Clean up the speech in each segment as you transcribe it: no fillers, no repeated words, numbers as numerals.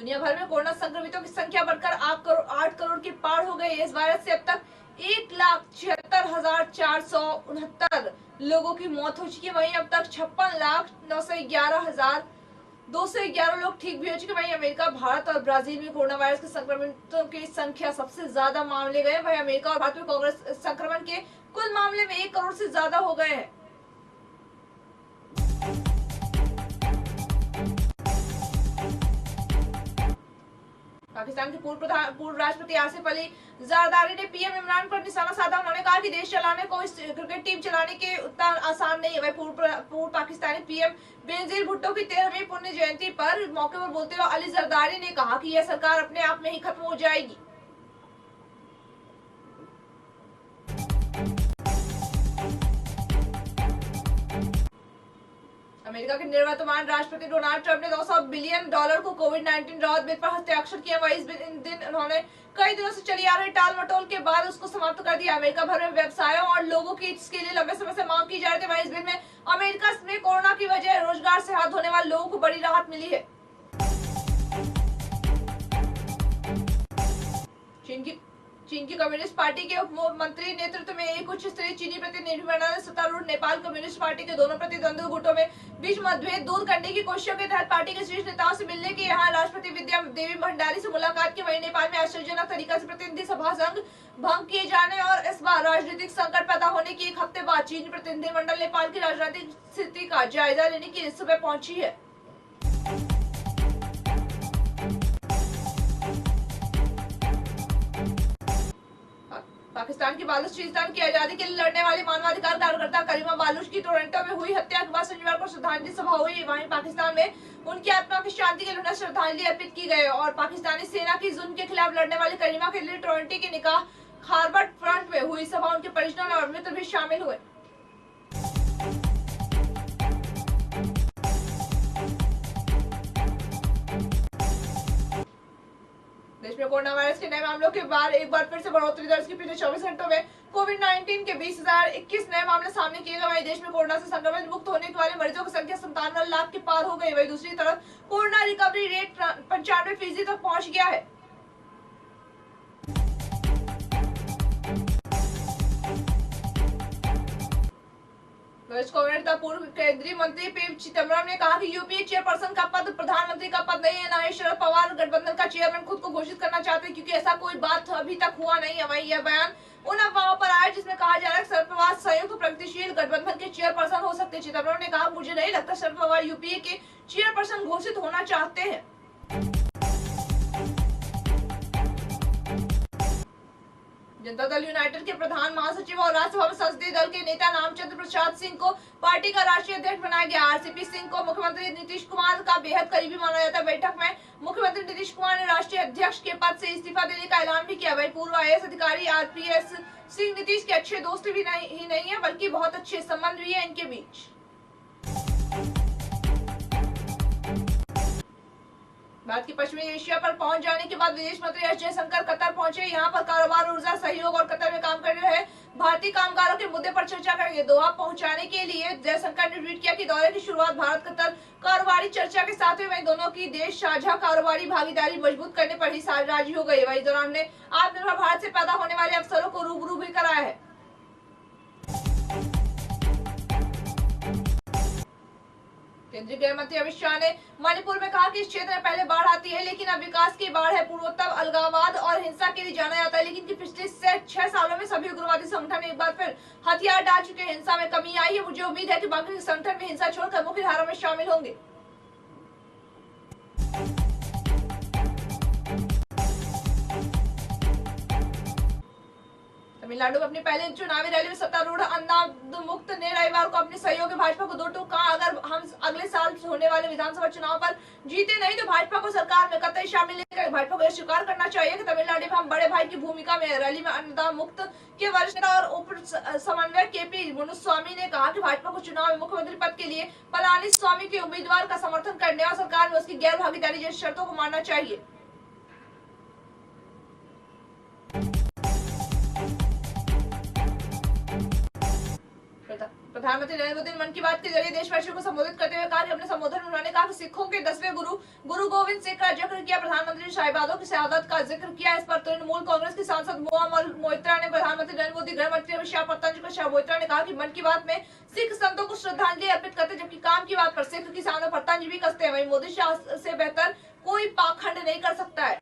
दुनिया भर में कोरोना संक्रमितों की संख्या बढ़कर 8 करोड़ के पार हो गई है। इस वायरस से अब तक 1,76,469 लोगों की मौत हो चुकी है। वहीं अब तक 56,911,211 लोग ठीक भी हो चुके हैं। वहीं अमेरिका, भारत और ब्राजील में कोरोना वायरस के संक्रमितों की संख्या सबसे ज्यादा मामले गए। वहीं अमेरिका और भारत में कोरोना संक्रमण के कुल मामले में 1 करोड़ से ज्यादा हो गए हैं। पाकिस्तान के पूर्व राष्ट्रपति आसिफ अली जरदारी ने पीएम इमरान पर निशाना साधा। उन्होंने कहा कि देश चलाने को इस क्रिकेट टीम चलाने के उतना आसान नहीं है। वह पूर्व पाकिस्तानी पीएम बेनजीर भुट्टो की 13वीं पुण्य जयंती पर मौके पर बोलते हुए अली जरदारी ने कहा कि यह सरकार अपने आप में ही खत्म हो जाएगी। अमेरिका के निवर्तमान राष्ट्रपति डोनाल्ड ट्रंप ने $200 बिलियन को कोविड-19 राहत बिल पर हस्ताक्षर किया। वहीं इस दिन उन्होंने कई दिनों से चली आ रही टाल मटोल के बाद उसको समाप्त कर दिया। अमेरिका भर में व्यवसायों और लोगों की इसके लिए लंबे समय से मांग की जा रही थी। वहीं इस बिल में अमेरिका में कोरोना की वजह रोजगार से हाथ धोने वाले लोगों को बड़ी राहत मिली है। चीन की कम्युनिस्ट पार्टी के उप मंत्री नेतृत्व में एक उच्च स्तरीय चीनी प्रतिनिधिमंडल ने सत्तारूढ़ नेपाल कम्युनिस्ट पार्टी के दोनों प्रतिद्वंदी गुटों में बीच मतभेद दूर करने की कोशिशों के तहत पार्टी के शीर्ष नेताओं से मिलने की यहाँ राष्ट्रपति विद्या देवी भंडारी से मुलाकात की। वहीं नेपाल में आश्चर्यजनक तरीका से प्रतिनिधि सभा भंग किए जाने और इस बार राजनीतिक संकट पैदा होने की 1 हफ्ते बाद चीनी प्रतिनिधिमंडल नेपाल की राजनीतिक स्थिति का जायजा लेने के लिए सुबह पहुंची है। पाकिस्तान की बालूचिस्तान की आजादी के लिए लड़ने वाली मानवाधिकार कार्यकर्ता करीमा बालूच की टोरंटो में हुई हत्या के बाद शनिवार को श्रद्धांजलि सभा हुई। वहीं पाकिस्तान में उनकी आत्मा की शांति के लिए उन्हें श्रद्धांजलि अर्पित की गई और पाकिस्तानी सेना की जुल्म के खिलाफ लड़ने वाली करीमा के लिए टोरंटो के निकाह हार्बर्ट फ्रंट में हुई सभा उनके परिजनों और मित्र भी शामिल हुए। देश में कोरोना वायरस के नए मामलों के बाद एक बार फिर से बढ़ोतरी दर्ज की। पिछले 24 घंटों में कोविड-19 के 20,021 नए मामले सामने किए गए। वहीं देश में कोरोना से संक्रमित मुक्त होने वाले मरीजों की संख्या 57 लाख के पार हो गई। वहीं दूसरी तरफ कोरोना रिकवरी रेट 95% तक पहुंच गया है। वरिष्ठ कांग्रेस नेता पूर्व केंद्रीय मंत्री पी चिदम्बरम ने कहा कि यूपीए चेयरपर्सन का पद प्रधानमंत्री का पद नहीं है। न ही शरद पवार गठबंधन का चेयरमैन खुद को घोषित करना चाहते हैं, क्योंकि ऐसा कोई बात अभी तक हुआ नहीं है। वहीं यह बयान उन अफवाहों पर आया जिसमें कहा जा रहा है शरद पवार संयुक्त प्रगतिशील गठबंधन के चेयरपर्सन हो सकते हैं। चिदम्बरम ने कहा, मुझे नहीं लगता शरद पवार यूपीए के चेयरपर्सन घोषित होना चाहते हैं। जनता दल यूनाइटेड के प्रधान महासचिव और राज्यसभा में संसदीय दल के नेता नामचंद्र प्रसाद सिंह को पार्टी का राष्ट्रीय अध्यक्ष बनाया गया। आरसीपी सिंह को मुख्यमंत्री नीतीश कुमार का बेहद करीबी माना जाता है। बैठक में मुख्यमंत्री नीतीश कुमार ने राष्ट्रीय अध्यक्ष के पद से इस्तीफा देने का ऐलान भी किया। वही पूर्व आईएएस अधिकारी आरपीएस सिंह नीतीश के अच्छे दोस्त भी नहीं है, बल्कि बहुत अच्छे संबंध भी है इनके बीच। भारत की पश्चिमी एशिया पर पहुंच जाने के बाद विदेश मंत्री एस जयशंकर कतर पहुंचे। यहां पर कारोबार, ऊर्जा सहयोग और कतर में काम कर रहे भारतीय कामगारों के मुद्दे पर चर्चा करेंगे। दोहा पहुंचाने के लिए जयशंकर ने ट्वीट किया कि दौरे की शुरुआत भारत कतर कारोबारी चर्चा के साथ हुई। वहीं दोनों की देश साझा कारोबारी भागीदारी मजबूत करने पर ही राजी हो गई। वही दौरान ने आत्मनिर्भर भारत से पैदा होने वाले अवसरों को रूबरू भी कराया है। केंद्रीय गृह मंत्री अमित शाह ने मणिपुर में कहा कि इस क्षेत्र में पहले बाढ़ आती है, लेकिन अब विकास की बाढ़ है। पूर्वोत्तर अलगाववाद और हिंसा के लिए जाना जाता है, लेकिन पिछले 6 सालों में सभी उग्रवादी संगठन एक बार फिर हथियार डाल चुके हैं। हिंसा में कमी आई है। मुझे उम्मीद है कि बाकी संगठन भी हिंसा छोड़कर मुख्य धारा में शामिल होंगे। तमिलनाडु में अपनी पहले चुनावी रैली में सत्तारूढ़ अन्नामुक्त ने रविवार को अपने सहयोगी भाजपा को 2 टूक कहा, अगर हम अगले साल होने वाले विधानसभा चुनाव पर जीते नहीं तो भाजपा को सरकार में कतई शामिल नहीं करेंगे। भाजपा को यह स्वीकार करना चाहिए कि तमिलनाडु में हम बड़े भाई की भूमिका में है। रैली में अन्नामुक्त के वरिष्ठ नेता और उप समन्वयक केपी मुनुस्वामी ने कहा कि भाजपा को चुनाव में मुख्यमंत्री पद के लिए पलानीस्वामी के उम्मीदवार का समर्थन करने और सरकार में उसकी गैर भागीदारी जैसी शर्तों को मानना चाहिए। प्रधानमंत्री नरेंद्र मोदी ने मन की बात के जरिए देशवासियों को संबोधित करते हुए कहा कि अपने संबोधन में उन्होंने कहा कि सिखों के 10वें गुरु गोविंद सिंह का जिक्र किया। प्रधानमंत्री ने शाहीबादों की शहादत का जिक्र किया। इस पर तृणमूल कांग्रेस की सांसद मोइत्रा ने प्रधानमंत्री नरेंद्र मोदी, गृह मंत्री अमित शाह, पतंजलि शाह मोइत्रा ने कहा कि मन की बात में सिख संतों को श्रद्धांजलि अर्पित करते, जबकि काम की बात पर सिख किसानों पर तंज भी कसते हैं। वहीं मोदी शाह से बेहतर कोई पाखंड नहीं कर सकता है।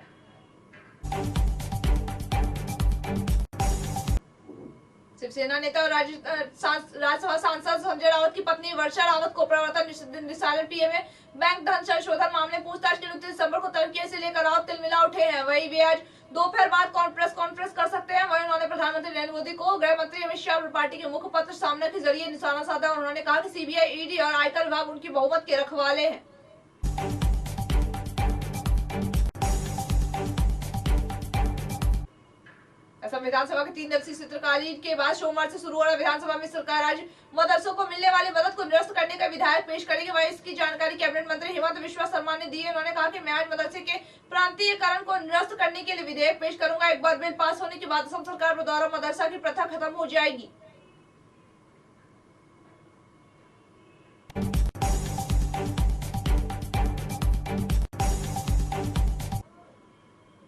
शिवसेना नेता और राज्यसभा सांसद संजय राउत की पत्नी वर्षा रावत को प्रवर्तन निदेशालय में बैंक धन संशोधन मामले पूछताछ के लिए 29 दिसंबर को तलब किए से लेकर राउत तिलमिला उठे हैं। वही वे आज दोपहर बाद कॉन्फ्रेंस कर सकते हैं। वही उन्होंने प्रधानमंत्री नरेंद्र मोदी को, गृह मंत्री अमित शाह और पार्टी के मुखपत्र सामने के जरिए निशाना साधा। उन्होंने कहा कि सीबीआई, ईडी और आयकर विभाग उनकी बहुमत के रखवाले हैं। असम विधानसभा के 3 दिवसीय सत्रकालीन के बाद सोमवार से शुरू हो रहा विधानसभा में सरकार आज मदरसों को मिलने वाली मदद को निरस्त करने का विधेयक पेश करेगी। वहीं इसकी जानकारी कैबिनेट मंत्री हिमंत बिस्वा शर्मा ने दी है। उन्होंने कहा कि मैं आज मदरसे के प्रांतीयकरण को निरस्त करने के लिए विधेयक पेश करूंगा। एक बार बिल पास होने के बाद असम सरकार द्वारा मदरसा की प्रथा खत्म हो जाएगी।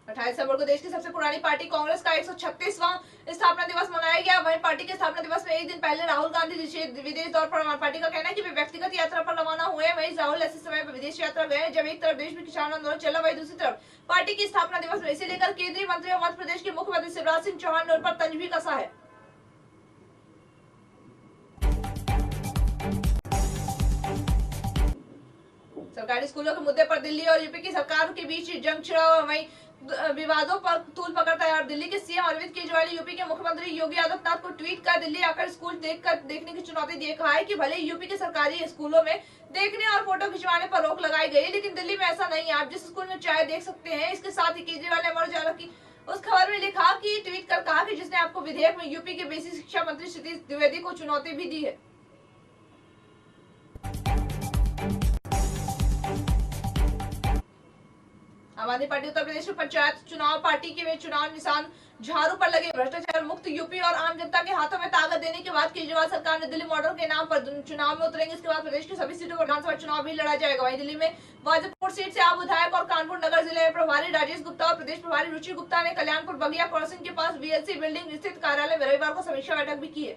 28 दिसंबर को देश की सबसे पुरानी पार्टी कांग्रेस का 136वां स्थापना दिवस मनाया गया। वहीं पार्टी के स्थापना दिवस में एक दिन पहले राहुल गांधी विदेश दौरे पर। पार्टी का कहना है कि वे व्यक्तिगत यात्रा पर रवाना हुए हैं। वहीं राहुल ऐसे समय पर विदेश यात्रा गए जब एक तरफ देश में किसान आंदोलन चला, वहीं दूसरी तरफ पार्टी की स्थापना दिवस में इसे लेकर केंद्रीय मंत्री और मध्य प्रदेश के मुख्यमंत्री शिवराज सिंह चौहान ने उन पर तंज भी कसा है। सरकारी स्कूलों के मुद्दे पर दिल्ली और यूपी की सरकार के बीच जंग छिड़ा और वहीं विवादों पर तूल पकड़ता है। और दिल्ली के सीएम अरविंद केजरीवाल ने यूपी के मुख्यमंत्री योगी आदित्यनाथ को ट्वीट कर दिल्ली आकर स्कूल देखने की चुनौती दी। कहा है कि भले ही यूपी के सरकारी स्कूलों में देखने और फोटो खिंचवाने पर रोक लगाई गई, लेकिन दिल्ली में ऐसा नहीं है। आप जिस स्कूल में चाहे देख सकते हैं। इसके साथ ही केजरीवाल ने अमर उजाला की उस खबर में लिखा कि ट्वीट कर कहा कि जिसने आपको विधेयक में यूपी के बेसिक शिक्षा मंत्री सतीश द्विवेदी को चुनौती भी दी है। आम आदमी पार्टी उत्तर प्रदेश में पंचायत चुनाव पार्टी के चुनाव निशान झाड़ू पर लगे। भ्रष्टाचार मुक्त यूपी और आम जनता के हाथों में ताकत देने के बाद केजरीवाल सरकार ने दिल्ली मॉडल के नाम पर चुनाव में उतरेंगे। इसके बाद प्रदेश की सभी सीटों पर विधानसभा चुनाव भी लड़ा जाएगा। वहीं दिल्ली में वाजिदपुर सीट से आप विधायक और कानपुर नगर जिले में प्रभारी राजेश गुप्ता और प्रदेश प्रभारी रुचि गुप्ता ने कल्याणपुर बगिया क्रॉसिंग के पास VLC बिल्डिंग स्थित कार्यालय में रविवार को समीक्षा बैठक भी की है।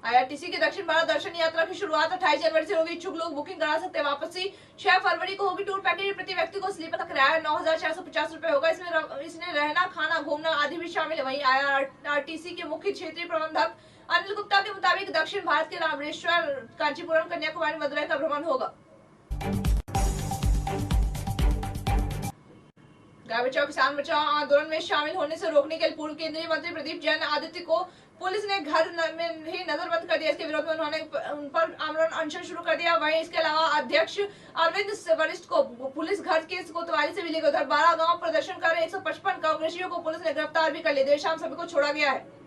IRTC की दक्षिण भारत दर्शन यात्रा की शुरुआत 28 जनवरी से होगी। इच्छुक लोग बुकिंग करा सकते हैं। वापसी 6 फरवरी को होगी। टूर पैकेज प्रति व्यक्ति को स्लीपर का किराया 9,450 रुपए होगा। इसमें रहना, खाना, घूमना आदि भी शामिल है। वहीं IRTC के मुख्य क्षेत्रीय प्रबंधक अनिल गुप्ता के मुताबिक दक्षिण भारत के रामेश्वर, कांचीपुरम, कन्याकुमारी, मदुरई का भ्रमण होगा। गाय बचाओ किसान बचाओ आंदोलन में शामिल होने से रोकने के लिए पूर्व केंद्रीय मंत्री प्रदीप जैन आदित्य को पुलिस ने घर में ही नजरबंद कर दिया। इसके विरोध में उन्होंने उन पर आमरण अनशन शुरू कर दिया। वहीं इसके अलावा अध्यक्ष अरविंद वरिष्ठ को पुलिस घर के कोतवाली से भी लेकर उधर 12 गांव प्रदर्शन कर 155 कांग्रेसियों को पुलिस ने गिरफ्तार भी कर लिया। देर शाम सभी को छोड़ा गया है।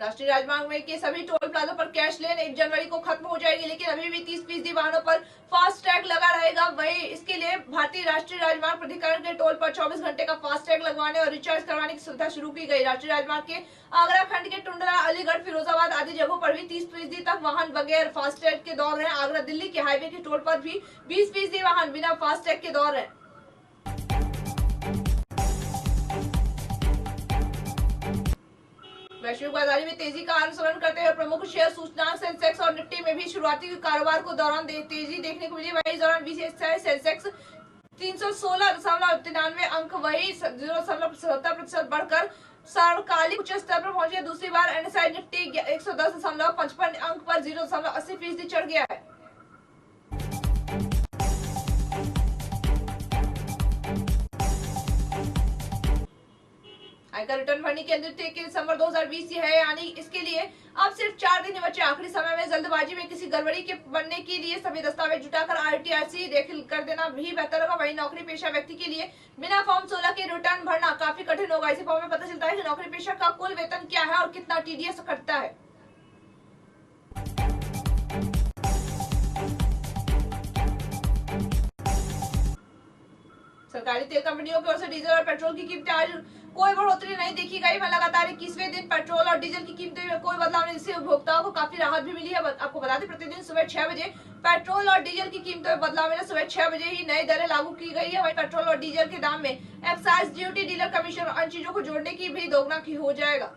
राष्ट्रीय राजमार्ग में के सभी टोल प्लाजा पर कैश लेन 1 जनवरी को खत्म हो जाएगी, लेकिन अभी भी 30% वाहनों पर फास्ट टैग लगा रहेगा। वहीं इसके लिए भारतीय राष्ट्रीय राजमार्ग प्राधिकरण के टोल पर 24 घंटे का फास्ट टैग लगवाने और रिचार्ज करवाने की सुविधा शुरू की गई। राष्ट्रीय राजमार्ग के आगरा खंड के टुंडला, अलीगढ़, फिरोजाबाद आदि जगहों पर भी 30% तक वाहन बगैर फास्ट टैग के दौड़ रहे हैं। आगरा दिल्ली के हाईवे के टोल पर भी 20% वाहन बिना फास्ट टैग के दौड़ रहे हैं। वैश्विक बाजारी में तेजी का अनुसरण करते हुए प्रमुख शेयर सूचकांक सेंसेक्स और निफ्टी में भी शुरुआती कारोबार को दौरान तेजी देखने को मिली। वही दौरान BSE सेंसेक्स 316.93 अंक वही 0.77% बढ़कर सार्वकालिक उच्च स्तर पर पहुंचे। दूसरी बार NSE निफ्टी 110.55 अंक पर 0.80% चढ़ गया है। आयकर रिटर्न भरने की अंतिम तिथि दिसंबर 2020 है, यानी इसके लिए अब सिर्फ 4 दिन ही बचे। आखिरी समय में जल्दबाजी में किसी गड़बड़ी के बनने के लिए सभी दस्तावेज जुटाकर IRTC दाखिल कर देना भी बेहतर होगा। वही नौकरी पेशा व्यक्ति के लिए बिना फॉर्म 16 के रिटर्न भरना काफी कठिन होगा। इसी फॉर्म में पता चलता है कि नौकरी पेशा का कुल वेतन क्या है और कितना TDS कटता है। जानकारी। तेल कंपनियों की ओर से डीजल और पेट्रोल की कीमतें आज कोई बढ़ोतरी नहीं देखी गई। वह लगातार 21वें दिन पेट्रोल और डीजल की कीमतें में कोई बदलाव नहीं, जिससे उपभोक्ताओं को काफी राहत भी मिली है। आपको बता दें प्रतिदिन सुबह 6 बजे पेट्रोल और डीजल की कीमतों में बदलाव मिला। सुबह 6 बजे ही नई दरें लागू की गई है। वहीं पेट्रोल और डीजल के दाम में एक्साइज ड्यूटी, डीलर कमीशन और अन्य चीजों को जोड़ने की भी दोगुना की हो जाएगा।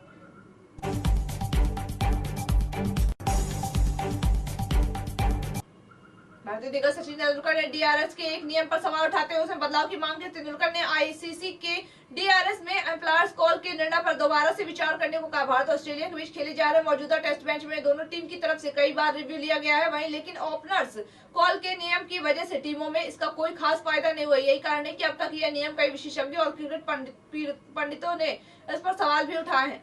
भारतीय दिग्गज सचिन तेंदुलकर ने डीआरएस के एक नियम पर सवाल उठाते हुए उसमें बदलाव की मांग की। तेंदुलकर ने आईसीसी के डीआरएस में एम्पायर्स कॉल के निर्णय पर दोबारा से विचार करने को कहा। भारत और ऑस्ट्रेलिया के बीच खेले जा रहे मौजूदा टेस्ट मैच में दोनों टीम की तरफ से कई बार रिव्यू लिया गया है। वहीं लेकिन ओपनर्स कॉल के नियम की वजह से टीमों में इसका कोई खास फायदा नहीं हुआ। यही कारण है कि अब तक यह नियम कई विशेषज्ञों और क्रिकेट पंडितों ने इस पर सवाल भी उठाए हैं।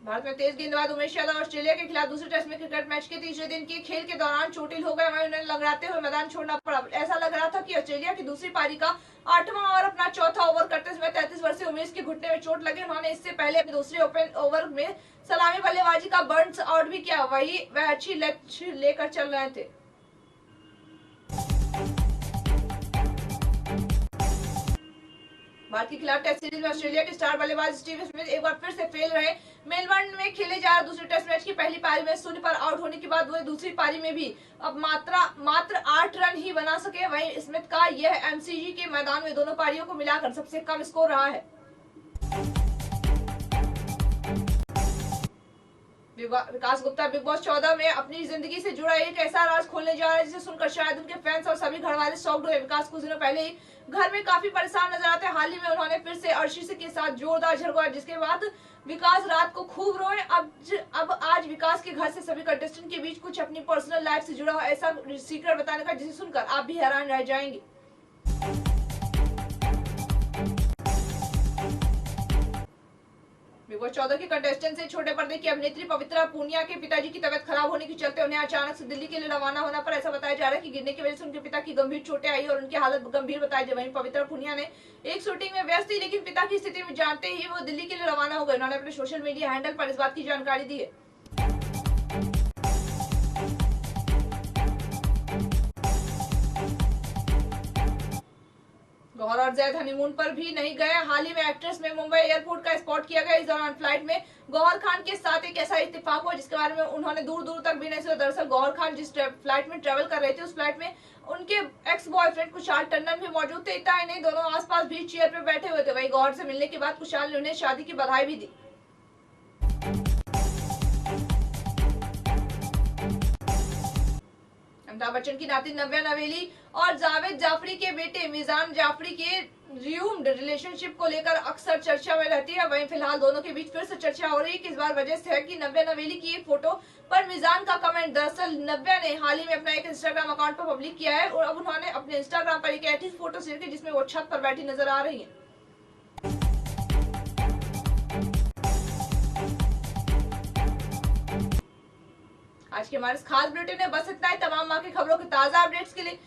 भारत में तेज गेंदबाज उमेश यादव ऑस्ट्रेलिया के खिलाफ दूसरे टेस्ट में क्रिकेट मैच के तीसरे दिन के खेल के दौरान चोटिल हो गए। वहीं उन्हें लंगड़ाते हुए मैदान छोड़ना पड़ा। ऐसा लग रहा था कि ऑस्ट्रेलिया की दूसरी पारी का 8वां ओवर अपना चौथा ओवर करते समय 33 वर्षीय उमेश के घुटने में चोट लगी। उन्होंने इससे पहले अपने दूसरे ओपन ओवर में सलामी बल्लेबाजी का बर्न्स आउट भी किया। वह अच्छी लक्ष्य लेकर चल रहे थे। भारत के खिलाफ टेस्ट सीरीज में ऑस्ट्रेलिया के स्टार बल्लेबाज स्टीव स्मिथ एक बार फिर से फेल रहे। मेलबर्न में खेले जा रहे दूसरे टेस्ट मैच की पहली पारी में 0 पर आउट होने के बाद वो दूसरी पारी में भी अब मात्र 8 रन ही बना सके। वहीं स्मिथ का यह एमसीजी के मैदान में दोनों पारियों को मिलाकर सबसे कम स्कोर रहा है। विकास गुप्ता बिग बॉस 14 में अपनी जिंदगी से जुड़ा एक ऐसा राज खोलने जा रहा है जिसे सुनकर शायद उनके फैंस और सभी घर वाले शॉक्ड हुए। विकास कुछ दिनों पहले ही घर में काफी परेशान नजर आते हैं। हाल ही में उन्होंने फिर से अर्शी के साथ जोरदार झगड़ा, जिसके बाद विकास रात को खूब रोए। अब आज विकास के घर से सभी कंटेस्टेंट के बीच कुछ अपनी पर्सनल लाइफ से जुड़ा ऐसा सीक्रेट बताने का जिसे सुनकर आप भी हैरान रह जाएंगे। बिग बॉस 14 के कंटेस्टेंट से छोटे पर्दे की अभिनेत्री पवित्रा पूनिया के पिताजी की तबीयत खराब होने के चलते उन्हें अचानक से दिल्ली के लिए रवाना होना पड़ा। ऐसा बताया जा रहा है कि गिरने की वजह से उनके पिता की गंभीर चोटें आई और उनकी हालत गंभीर बताई जा। वहीं पवित्रा पूनिया ने एक शूटिंग में व्यस्त थी, लेकिन पिता की स्थिति में जानते ही वो दिल्ली के लिए रवाना हो गए। उन्होंने अपने सोशल मीडिया हैंडल पर इस बात की जानकारी दी है। गौहर और जैद हनीमून पर भी नहीं गए। हाल ही में एक्ट्रेस में मुंबई एयरपोर्ट का स्पॉट किया गया। इस दौरान फ्लाइट में गौहर खान के साथ एक ऐसा इत्तेफाक हुआ जिसके बारे में उन्होंने दूर दूर तक भी नहीं सुना। दरअसल गौहर खान जिस फ्लाइट में ट्रेवल कर रहे थे उस फ्लाइट में उनके एक्स बॉयफ्रेंड कुशाल टंडन भी मौजूद थे। इतना ही नहीं, दोनों आसपास भी चेयर पे बैठे हुए थे। वहीं गौहर से मिलने के बाद कुशाल ने उन्हें शादी की बधाई भी दी। अमिताभ बच्चन की नाती नव्या नवेली और जावेद जाफरी के बेटे मिजान जाफरी के रियूम्ड रिलेशनशिप को लेकर अक्सर चर्चा में रहती है। वहीं फिलहाल दोनों के बीच फिर से चर्चा हो रही है कि इस बार वजह से है कि नव्या नवेली की एक फोटो पर मिजान का कमेंट। दरअसल नव्या ने हाल ही में अपना एक इंस्टाग्राम अकाउंट पर पब्लिक किया है और अब उन्होंने अपने इंस्टाग्राम पर एक ऐसी फोटो शेयर की जिसमें वो छत पर बैठी नजर आ रही है। आज के हमारे खास बुलेटिन में बस इतना ही। तमाम माह की खबरों के ताजा अपडेट्स के लिए